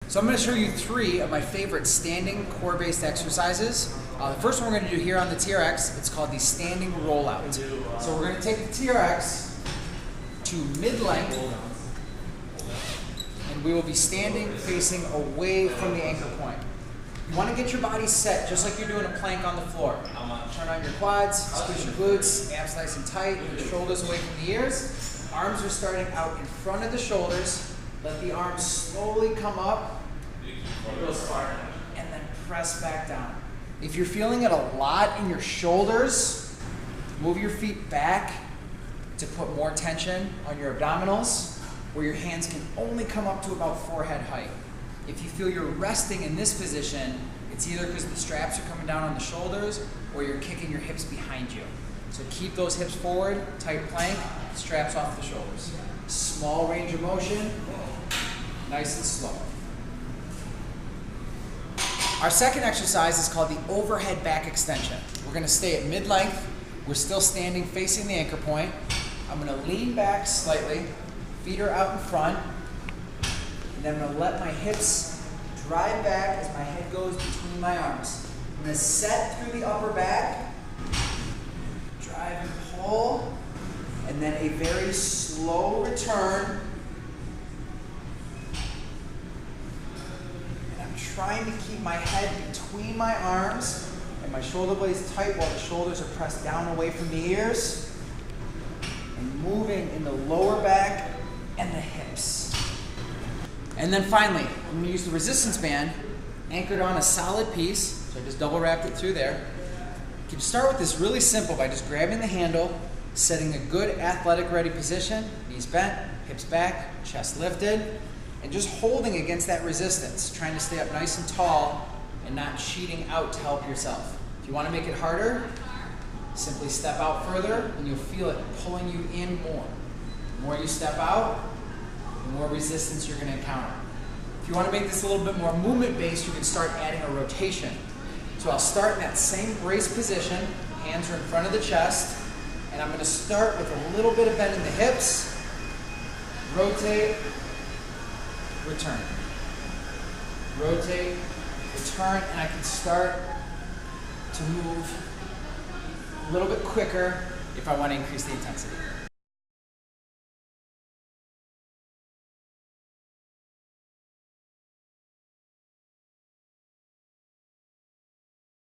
So I'm going to show you 3 of my favorite standing core-based exercises. The first one we're going to do here on the TRX, it's called the standing rollout. So we're going to take the TRX to mid-length, and we will be standing facing away from the anchor point. You want to get your body set just like you're doing a plank on the floor. Turn on your quads, squeeze your glutes, abs nice and tight, your shoulders away from the ears. Arms are starting out in front of the shoulders. Let the arms slowly come up and then press back down. If you're feeling it a lot in your shoulders, move your feet back to put more tension on your abdominals, where your hands can only come up to about forehead height. If you feel you're resting in this position, it's either because the straps are coming down on the shoulders or you're kicking your hips behind you. So keep those hips forward, tight plank, straps off the shoulders. Small range of motion, nice and slow. Our second exercise is called the overhead back extension. We're going to stay at mid-length. We're still standing facing the anchor point. I'm going to lean back slightly, feet are out in front, and then I'm going to let my hips drive back as my head goes between my arms. I'm going to set through the upper back, drive and pull, and then a very slow return. And I'm trying to keep my head between my arms and my shoulder blades tight while the shoulders are pressed down away from the ears. And moving in the lower back and the hips. And then finally, I'm going to use the resistance band anchored on a solid piece. So I just double wrapped it through there. You can start with this really simple by just grabbing the handle, setting a good athletic ready position, knees bent, hips back, chest lifted, and just holding against that resistance, trying to stay up nice and tall and not cheating out to help yourself. If you want to make it harder, simply step out further and you'll feel it pulling you in more. The more you step out, the more resistance you're going to encounter. If you want to make this a little bit more movement-based, you can start adding a rotation. So I'll start in that same brace position, hands are in front of the chest, and I'm going to start with a little bit of bend in the hips, rotate, return. Rotate, return, and I can start to move a little bit quicker if I want to increase the intensity.